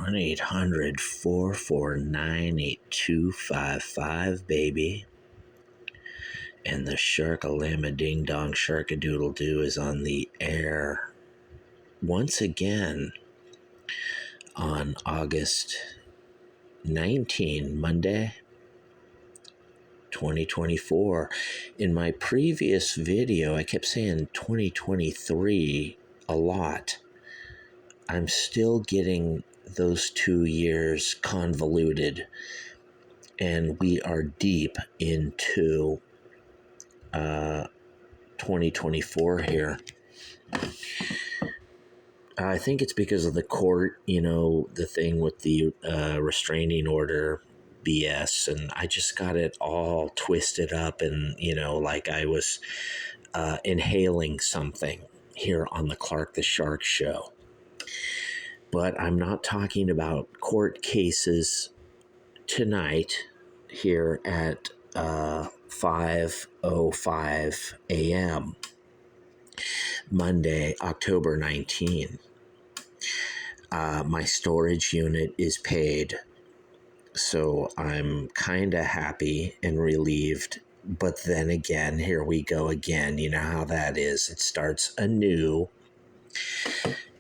1-800-449-8255, baby. And the Sharkalama Ding Dong Sharkadoodle Doo is on the air once again on August 19, Monday, 2024. In my previous video, I kept saying 2023 a lot. I'm still getting those 2 years convoluted, and we are deep into 2024 here. I think it's because of the court, the thing with the restraining order BS, and I just got it all twisted up, and like I was inhaling something here on the Clark the Shark show. But I'm not talking about court cases tonight here at 5:05 a.m. Monday, October 19. My storage unit is paid, so I'm kind of happy and relieved. But then again, here we go again. You know how that is. It starts anew.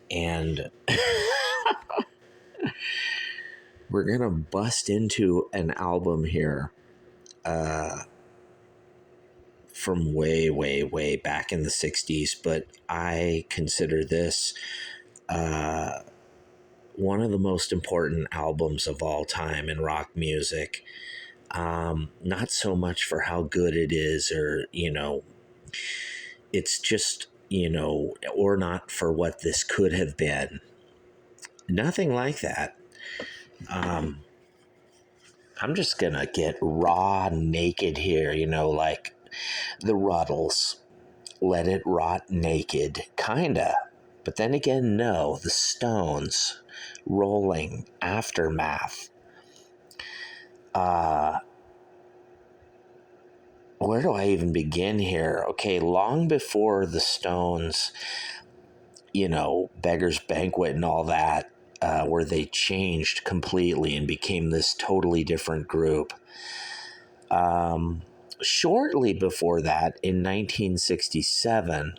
And we're going to bust into an album here from way, way, way back in the 60s. But I consider this one of the most important albums of all time in rock music. Not so much for how good it is or, it's just, or not for what this could have been. Nothing like that. I'm just going to get raw naked here, like the Ruddles. Let It Rot Naked, kinda. But then again, no, the Stones, Rolling, Aftermath. Where do I even begin here? Okay, long before the Stones, Beggar's Banquet and all that, where they changed completely and became this totally different group. Shortly before that, in 1967,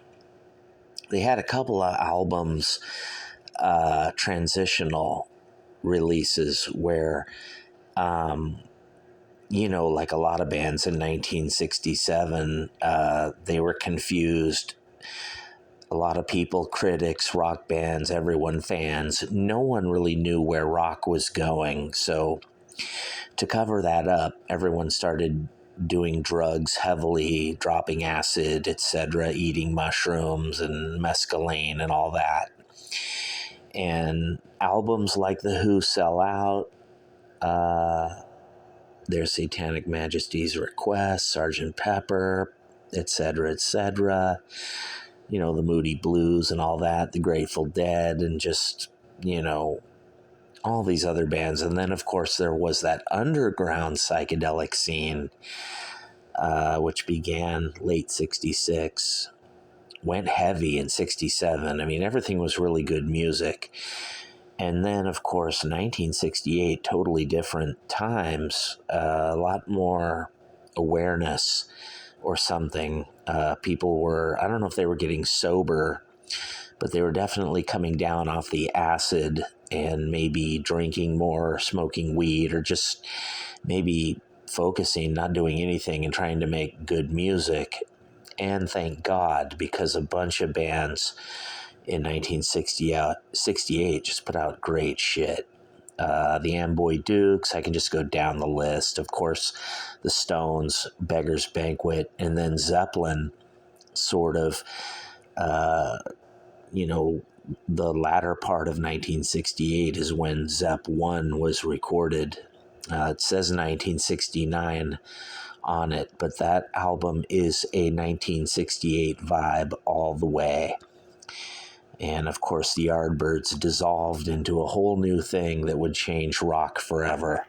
they had a couple of albums, transitional releases where, like a lot of bands in 1967, they were confused. A lot of people, critics, rock bands, everyone, fans, no one really knew where rock was going. So to cover that up, everyone started doing drugs heavily, dropping acid, etc., eating mushrooms and mescaline and all that. And albums like The Who sell out, Their Satanic Majesty's Request, Sgt. Pepper, etc., etc., the Moody Blues and all that, the Grateful Dead, and just, all these other bands. And then, of course, there was that underground psychedelic scene, which began late 66, went heavy in 67. I mean, everything was really good music. And then, of course, 1968, totally different times, a lot more awareness or something. People were, I don't know if they were getting sober, but they were definitely coming down off the acid and maybe drinking more, smoking weed, or just maybe focusing, not doing anything and trying to make good music. And thank God, because a bunch of bands in 1968 just put out great shit. The Amboy Dukes, I can just go down the list. Of course, the Stones, Beggar's Banquet, and then Zeppelin, sort of, the latter part of 1968 is when Zepp 1 was recorded. It says 1969 on it, but that album is a 1968 vibe all the way. And of course, the Yardbirds dissolved into a whole new thing that would change rock forever.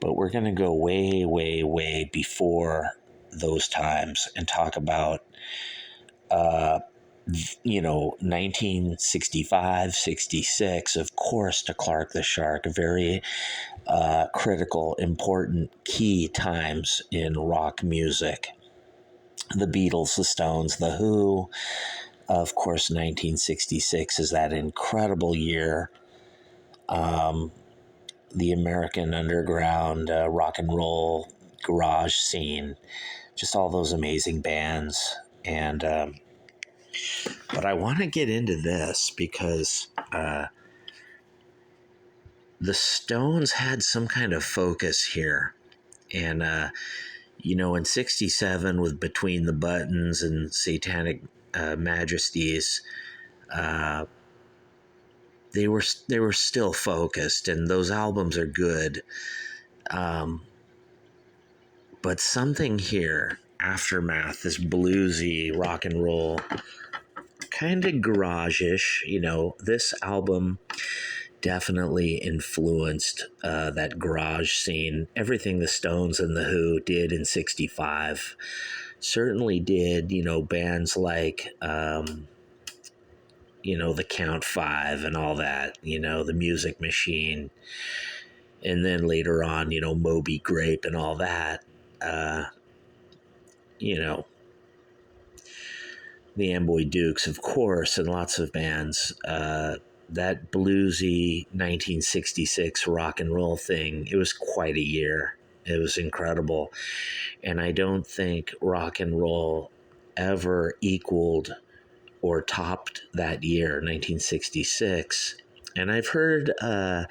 But we're going to go way, way, way before those times and talk about 1965, 66, of course, to Clark the Shark, very critical, important, key times in rock music. The Beatles, the Stones, the Who. Of course, 1966 is that incredible year. The American underground rock and roll garage scene, just all those amazing bands. And but I want to get into this because the Stones had some kind of focus here. And, in 67 with Between the Buttons and Satanic Majesties, they were still focused, and those albums are good. But something here, Aftermath, this bluesy rock and roll, kind of garage-ish, this album definitely influenced that garage scene. Everything the Stones and the Who did in 65 certainly did, bands like, the Count Five and all that, the Music Machine. And then later on, Moby Grape and all that, the Amboy Dukes, of course, and lots of bands. That bluesy 1966 rock and roll thing, it was quite a year. It was incredible. And I don't think rock and roll ever equaled or topped that year, 1966. And I've heard the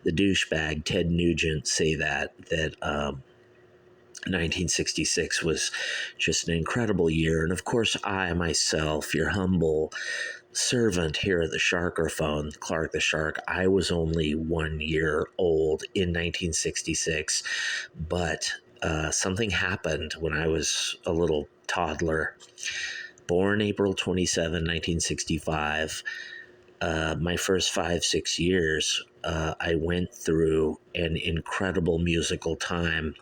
douchebag Ted Nugent say that 1966 was just an incredible year. And of course, I myself, your humble servant here at the Sharkerphone, Clark the Shark, I was only 1 year old in 1966, but something happened when I was a little toddler. Born April 27, 1965, my first 5-6 years, I went through an incredible musical time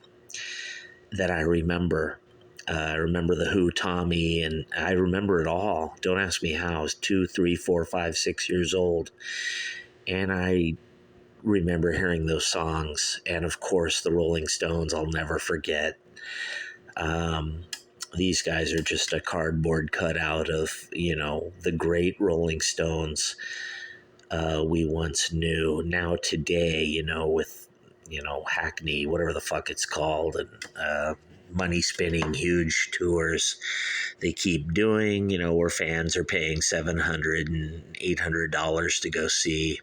that I remember. I remember the Who, Tommy, and I remember it all. Don't ask me how. I was 2, 3, 4, 5, 6 years old. And I remember hearing those songs. And of course, the Rolling Stones, I'll never forget. These guys are just a cardboard cutout of, the great Rolling Stones we once knew. Now today, with, Hackney, whatever the fuck it's called, and money spinning huge tours they keep doing, where fans are paying $700 and $800 to go see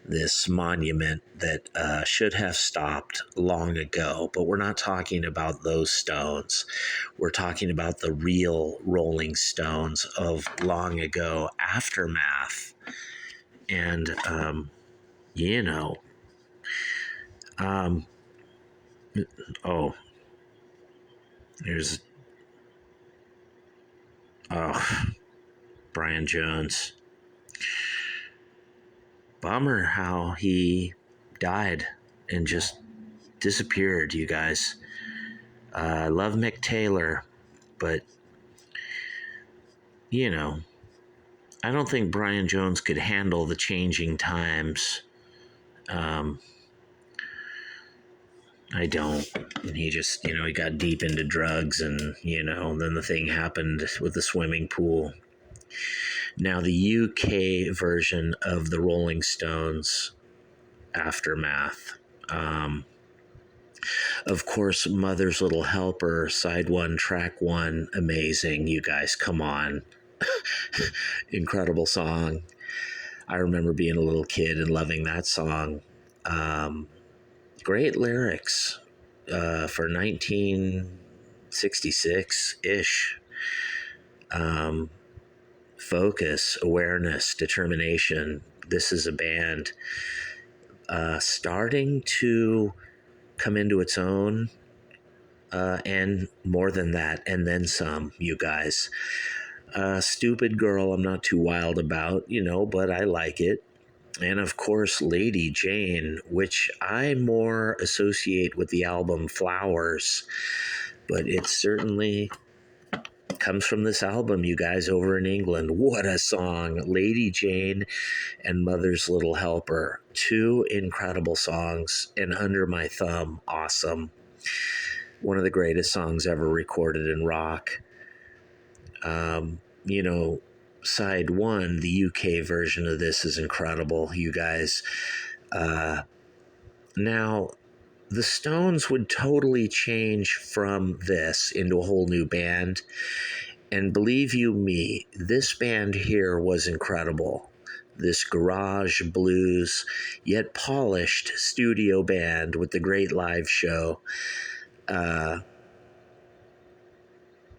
this monument that should have stopped long ago. But we're not talking about those Stones. We're talking about the real Rolling Stones of long ago, Aftermath. And, there's Brian Jones. Bummer how he died and just disappeared, you guys. I love Mick Taylor, but, I don't think Brian Jones could handle the changing times. I don't. And he just, he got deep into drugs and, then the thing happened with the swimming pool. Now, the UK version of the Rolling Stones, Aftermath. Of course, Mother's Little Helper, side 1, track 1, amazing. You guys, come on. Incredible song. I remember being a little kid and loving that song. Great lyrics for 1966-ish. Focus, awareness, determination. This is a band starting to come into its own, and more than that, and then some, you guys. Stupid Girl, I'm not too wild about, but I like it. And of course, Lady Jane, which I more associate with the album Flowers, but it's certainly comes from this album, you guys, over in England. What a song. Lady Jane and Mother's Little Helper. Two incredible songs, and Under My Thumb, awesome. One of the greatest songs ever recorded in rock. You know, side one, the UK version of this is incredible, you guys. Now, the Stones would totally change from this into a whole new band. And believe you me, this band here was incredible. This garage blues, yet polished studio band with the great live show. You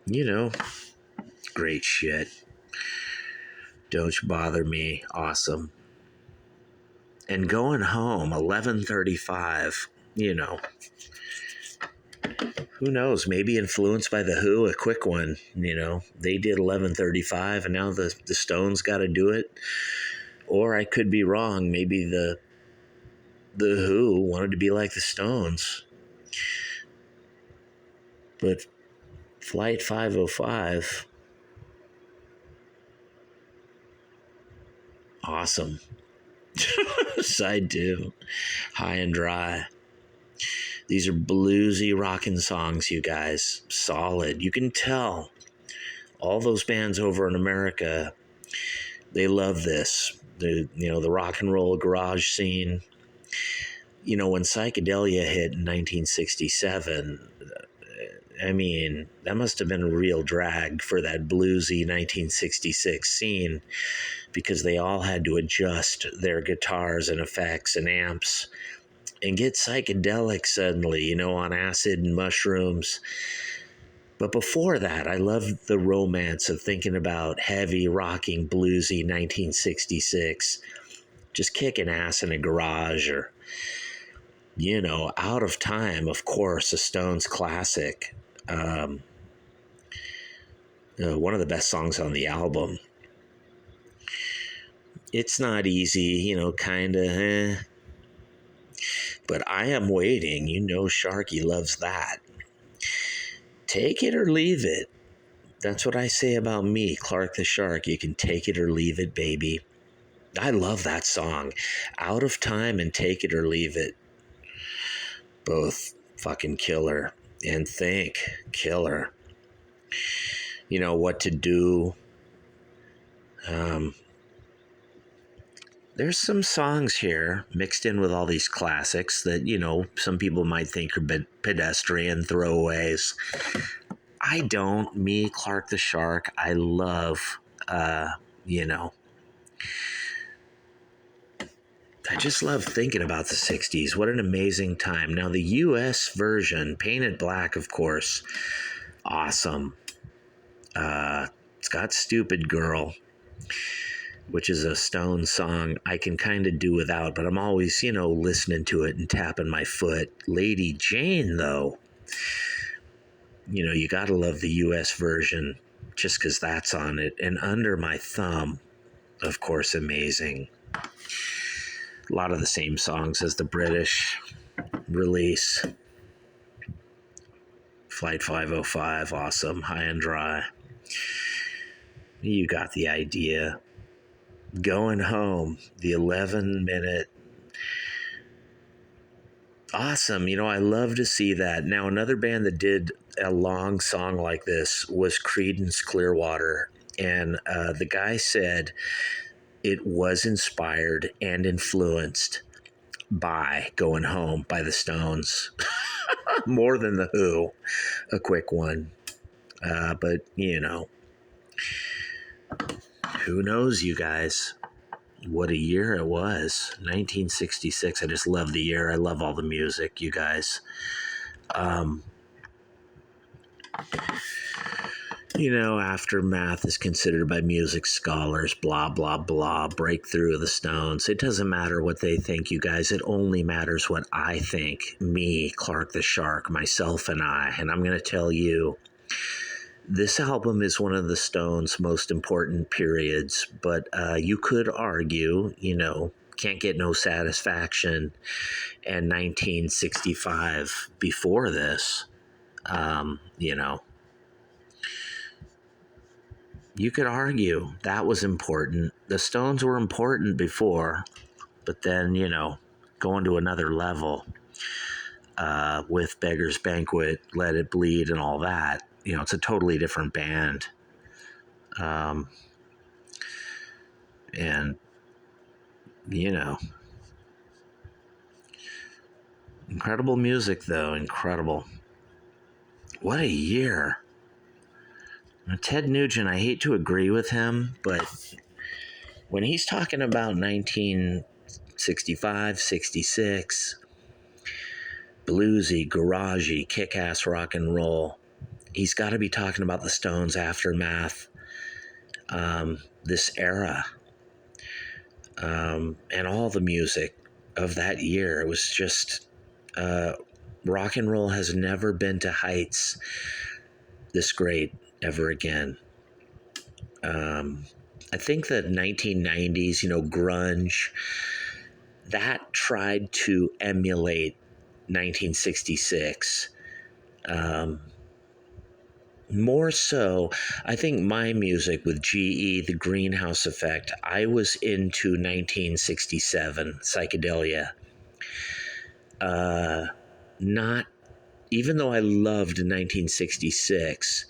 know, great shit. Don't You Bother Me, awesome. And Going Home, 11:35, you know. Who knows, maybe influenced by The Who, a quick one, you know. They did 11:35 and now the Stones got to do it. Or I could be wrong, maybe the Who wanted to be like the Stones. But Flight 505, awesome. Side 2, High and Dry. These are bluesy rockin' songs, you guys. Solid. You can tell all those bands over in America, they love this. The rock and roll garage scene. You know, when psychedelia hit in 1967, I mean, that must have been a real drag for that bluesy 1966 scene, because they all had to adjust their guitars and effects and amps and get psychedelic suddenly, you know, on acid and mushrooms. But before that, I loved the romance of thinking about heavy, rocking, bluesy 1966, just kicking ass in a garage, or, you know, Out of Time, of course, a Stones classic. One of the best songs on the album. It's Not Easy, you know, kind of, but I Am Waiting, you know, Sharky loves that. Take it or leave it. That's what I say about me, Clark the Shark. You can take it or leave it, baby. I love that song. Out of Time and Take It or Leave It. Both fucking killer. And Think, killer. You know, What to Do. There's some songs here mixed in with all these classics that, you know, some people might think are pedestrian throwaways. I don't. Me, Clark the Shark, I love, you know, I just love thinking about the 60s. What an amazing time. Now, the U.S. version, Painted Black, of course, awesome. It's got Stupid Girl, which is a Stone song I can kind of do without, but I'm always, you know, listening to it and tapping my foot. Lady Jane, though, you know, you got to love the U.S. version just because that's on it. And Under My Thumb, of course, amazing. A lot of the same songs as the British release. Flight 505, awesome. High and Dry. You got the idea. Going Home, the 11-minute. Awesome. You know, I love to see that. Now, another band that did a long song like this was Creedence Clearwater. And the guy said it was inspired and influenced by Going Home by the Stones. More than the Who. A quick one. But, you know, who knows, you guys? What a year it was. 1966. I just love the year. I love all the music, you guys. You know, Aftermath is considered by music scholars, blah, blah, blah, breakthrough of the Stones. It doesn't matter what they think, you guys. It only matters what I think. Me, Clark the Shark, myself and I. And I'm going to tell you, this album is one of the Stones' most important periods, but you could argue, you know, Can't Get No Satisfaction and 1965 before this, you know, you could argue that was important. The Stones were important before, but then, going to another level with Beggar's Banquet, Let It Bleed, and all that. It's a totally different band. And, incredible music, though. Incredible. What a year. Ted Nugent, I hate to agree with him, but when he's talking about 1965, 66, bluesy, garagey, kick-ass rock and roll, he's got to be talking about the Stones' Aftermath, this era, and all the music of that year. It was just, rock and roll has never been to heights this great ever again. I think that 1990s, grunge, that tried to emulate 1966. More so, I think my music with GE, the Greenhouse Effect, I was into 1967 psychedelia. Not, even though I loved 1966,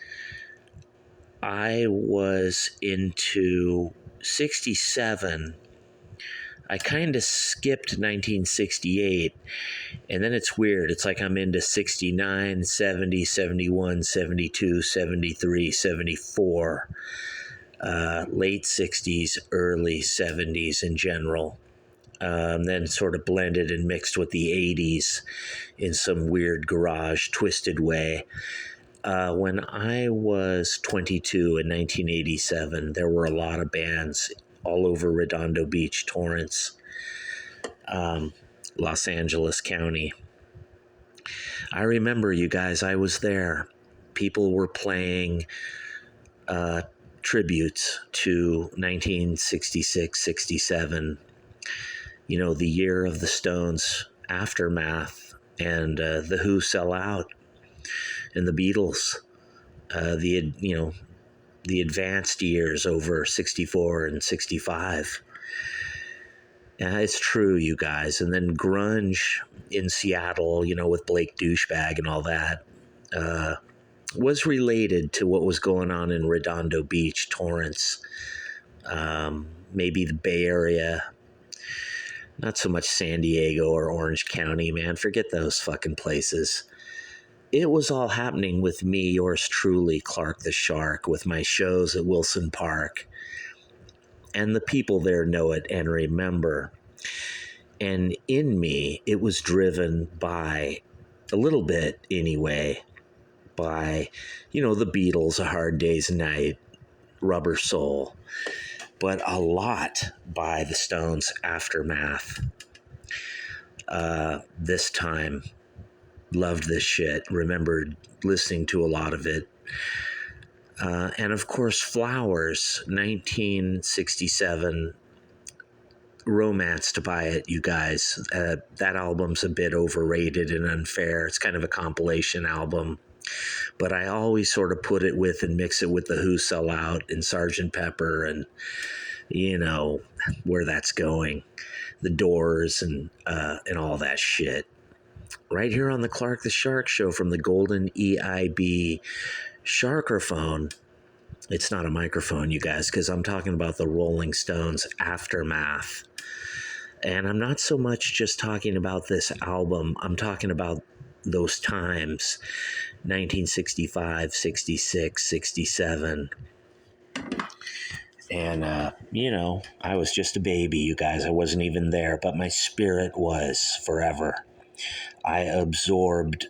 I was into 67. I kind of skipped 1968, and then it's weird. It's like I'm into 69, 70, 71, 72, 73, 74, late 60s, early 70s in general. Then sort of blended and mixed with the 80s in some weird garage twisted way. When I was 22 in 1987, there were a lot of bands all over Redondo Beach, Torrance, Los Angeles County. I remember, you guys, I was there. People were playing tributes to 1966, 67, the year of the Stones' Aftermath, and the Who Sell Out, and the Beatles, the advanced years over 64 and 65. Yeah, it's true, you guys. And then grunge in Seattle, with Blake Douchebag and all that, was related to what was going on in Redondo Beach, Torrance, maybe the Bay Area. Not so much San Diego or Orange County, man. Forget those fucking places. It was all happening with me, yours truly, Clark the Shark, with my shows at Wilson Park. And the people there know it and remember. And in me, it was driven by, a little bit anyway, by, the Beatles, A Hard Day's Night, Rubber Soul, but a lot by the Stones' Aftermath. This time, loved this shit, remembered listening to a lot of it. And of course, Flowers, 1967, romanced by it, you guys. That album's a bit overrated and unfair. It's kind of a compilation album. But I always sort of put it with and mix it with the Who Sell Out and Sgt. Pepper and, where that's going. The Doors and all that shit. Right here on the Clark the Shark Show from the Golden EIB Sharkerphone. It's not a microphone, you guys, because I'm talking about the Rolling Stones' Aftermath. And I'm not so much just talking about this album. I'm talking about those times, 1965, 66, 67. And, I was just a baby, you guys. I wasn't even there, but my spirit was forever. I absorbed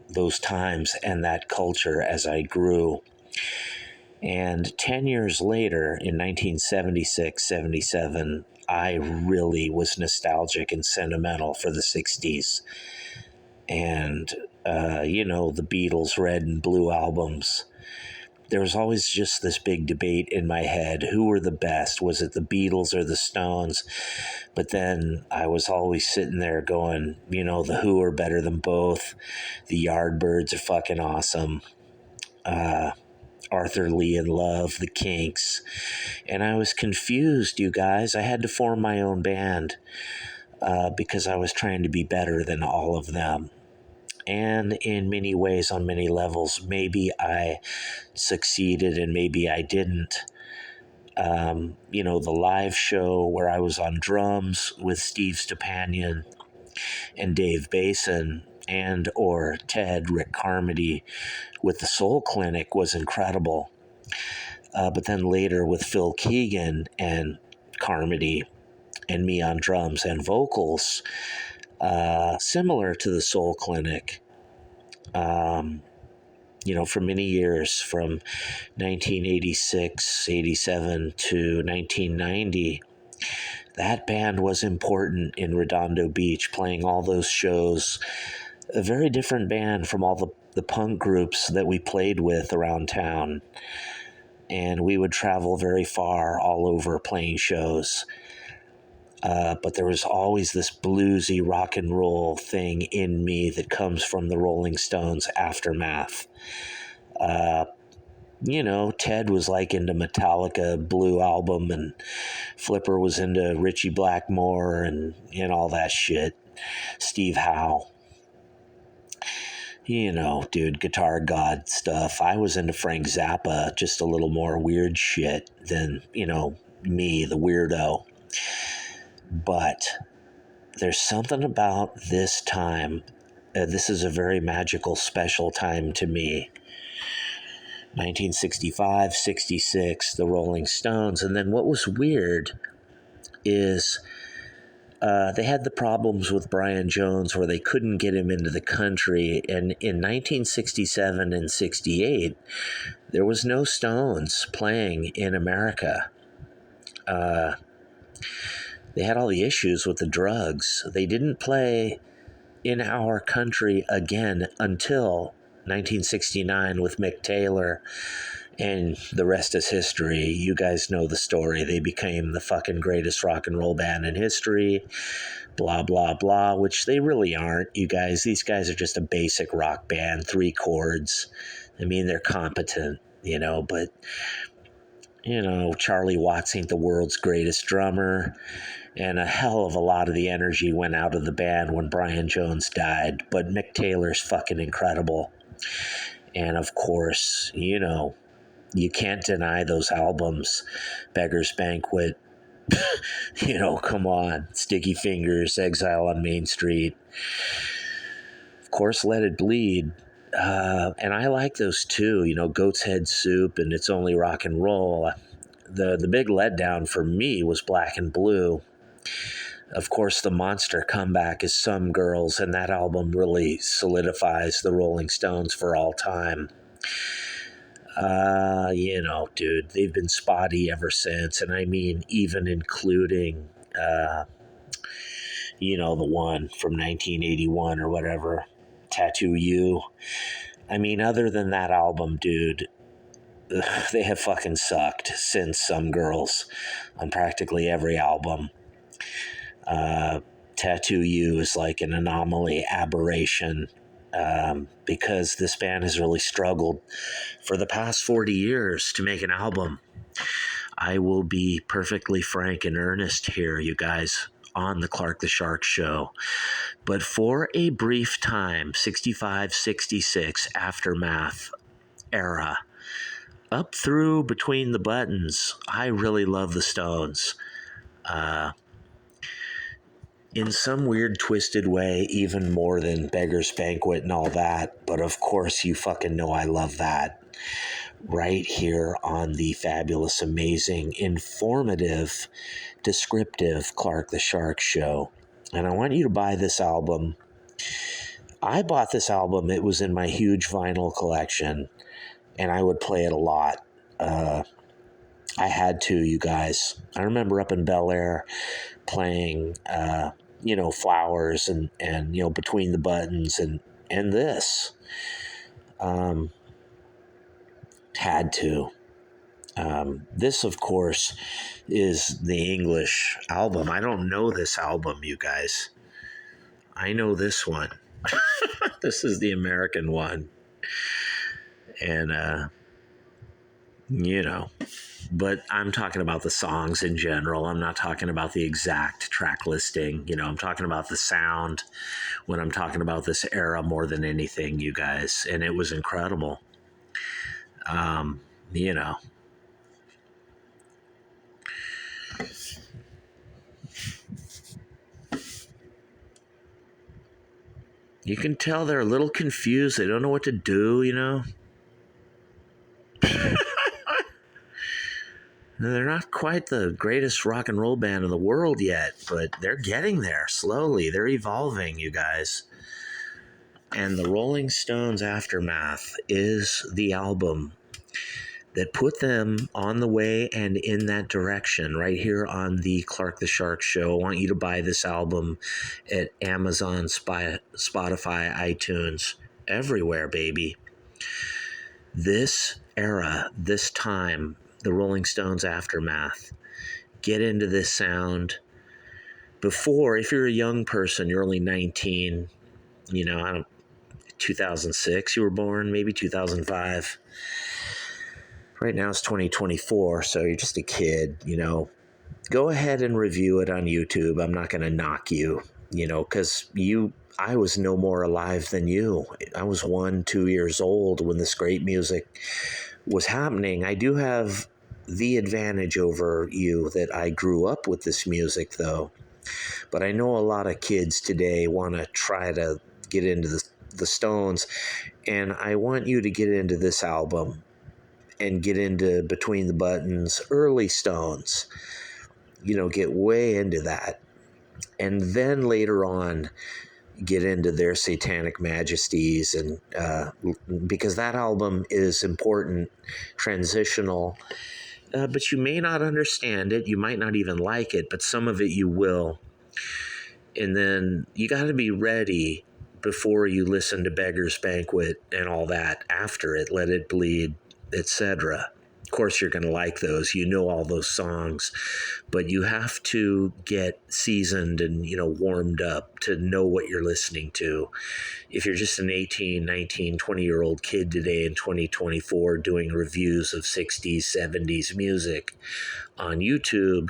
those times and that culture as I grew. And 10 years later, in 1976, 77, I really was nostalgic and sentimental for the 60s. And, the Beatles' Red and Blue albums. There was always just this big debate in my head. Who were the best? Was it the Beatles or the Stones? But then I was always sitting there going, the Who are better than both. The Yardbirds are fucking awesome. Arthur Lee and Love, the Kinks. And I was confused, you guys. I had to form my own band because I was trying to be better than all of them. And in many ways, on many levels, maybe I succeeded and maybe I didn't. The live show where I was on drums with Steve Stepanian and Dave Basin and or Ted, Rick Carmody with the Soul Clinic was incredible. But then later with Phil Keegan and Carmody and me on drums and vocals, similar to the Soul Clinic, for many years, from 1986, 87 to 1990, that band was important in Redondo Beach, playing all those shows. A very different band from all the punk groups that we played with around town. And we would travel very far all over playing shows. But there was always this bluesy rock and roll thing in me that comes from the Rolling Stones' Aftermath. Ted was like into Metallica Blue Album, and Flipper was into Ritchie Blackmore and all that shit. Steve Howe. Dude, Guitar God stuff. I was into Frank Zappa, just a little more weird shit than, me, the weirdo. But there's something about this time. This is a very magical, special time to me. 1965, 66, the Rolling Stones. And then what was weird is they had the problems with Brian Jones where they couldn't get him into the country. And in 1967 and 68, there was no Stones playing in America. They had all the issues with the drugs. They didn't play in our country again until 1969 with Mick Taylor, and the rest is history. You guys know the story. They became the fucking greatest rock and roll band in history, blah, blah, blah, which they really aren't, you guys. These guys are just a basic rock band, 3 chords. I mean, they're competent, but, Charlie Watts ain't the world's greatest drummer, and a hell of a lot of the energy went out of the band when Brian Jones died, but Mick Taylor's fucking incredible. And of course, you can't deny those albums. Beggar's Banquet, come on. Sticky Fingers, Exile on Main Street. Of course, Let It Bleed. And I like those too, Goat's Head Soup and It's Only Rock and Roll. The big letdown for me was Black and Blue. Of course, the monster comeback is Some Girls, and that album really solidifies the Rolling Stones for all time. Dude, they've been spotty ever since, and I mean even including, the one from 1981 or whatever, Tattoo You. I mean, other than that album, dude, they have fucking sucked since Some Girls on practically every album. Tattoo You is like an anomaly, aberration, because this band has really struggled for the past 40 years to make an album. I will be perfectly frank and earnest here, you guys, on the Clark the Shark Show. But for a brief time, 65, 66, Aftermath era, up through Between the Buttons, I really love the Stones. In some weird, twisted way, even more than Beggar's Banquet and all that. But of course, you fucking know I love that. Right here on the fabulous, amazing, informative, descriptive Clark the Shark Show. And I want you to buy this album. I bought this album. It was in my huge vinyl collection, and I would play it a lot. I had to, you guys. I remember up in Bel Air playing, Flowers and Between the Buttons and this. Had to. This, of course, is the English album. I don't know this album, you guys. I know this one. This is the American one. And you know. But I'm talking about the songs in general. I'm not talking about the exact track listing. I'm talking about the sound when I'm talking about this era more than anything, you guys. And it was incredible. You know, you can tell they're a little confused. They don't know what to do. They're not quite the greatest rock and roll band in the world yet, but they're getting there slowly. They're evolving, you guys. And the Rolling Stones Aftermath is the album that put them on the way and in that direction right here on the Clark the Shark Show. I want you to buy this album at Amazon, Spotify, iTunes, everywhere, baby. This era, this time, the Rolling Stones Aftermath, get into this sound. Before, if you're a young person, you're only 19, 2006 you were born, maybe 2005. Right now it's 2024, so you're just a kid, Go ahead and review it on YouTube. I'm not going to knock you, because I was no more alive than you. I was 1-2 years old when this great music was happening. I do have the advantage over you that I grew up with this music, though. But I know a lot of kids today want to try to get into the Stones, and I want you to get into this album and get into Between the Buttons, early Stones. Get way into that. And then later on, get into their Satanic Majesties, and because that album is important, transitional, but you may not understand it. You might not even like it, but some of it you will. And then you got to be ready before you listen to Beggar's Banquet and all that. After it, Let It Bleed, etc. Of course, you're going to like those. All those songs, but you have to get seasoned and, warmed up to know what you're listening to. If you're just an 18, 19, 20-year-old kid today in 2024 doing reviews of 60s, 70s music on YouTube,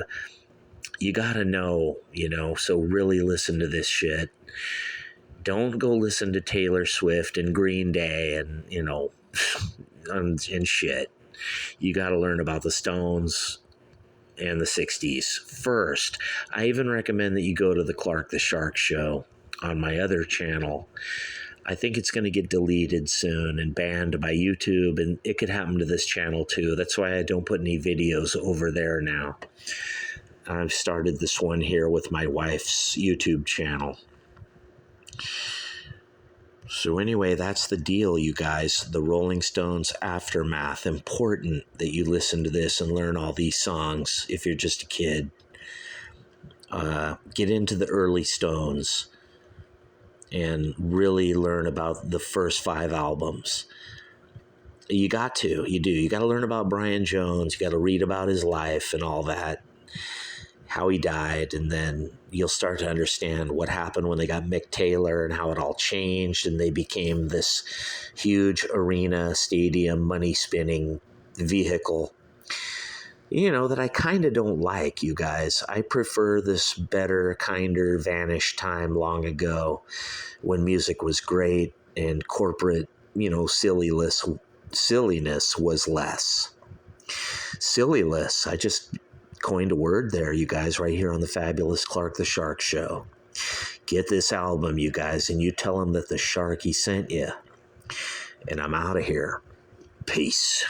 you got to know, so really listen to this shit. Don't go listen to Taylor Swift and Green Day and, and shit. You got to learn about the Stones and the 60s first. I even recommend that you go to the Clark the Shark Show on my other channel. I think it's going to get deleted soon and banned by YouTube, and it could happen to this channel too. That's why I don't put any videos over there now. I've started this one here with my wife's YouTube channel. So anyway, that's the deal, you guys. The Rolling Stones Aftermath. Important that you listen to this and learn all these songs if you're just a kid. Get into the early Stones and really learn about the first 5 albums. You got to. You do. You got to learn about Brian Jones. You got to read about his life and all that, how he died, and then you'll start to understand what happened when they got Mick Taylor and how it all changed and they became this huge arena, stadium, money-spinning vehicle, that I kind of don't like, you guys. I prefer this better, kinder, vanished time long ago when music was great and corporate, silliness was less. Silliness, I just coined a word there, you guys, right here on the fabulous Clark the Shark Show. Get this album, you guys, and you tell him that the Sharky sent you. And I'm out of here. Peace.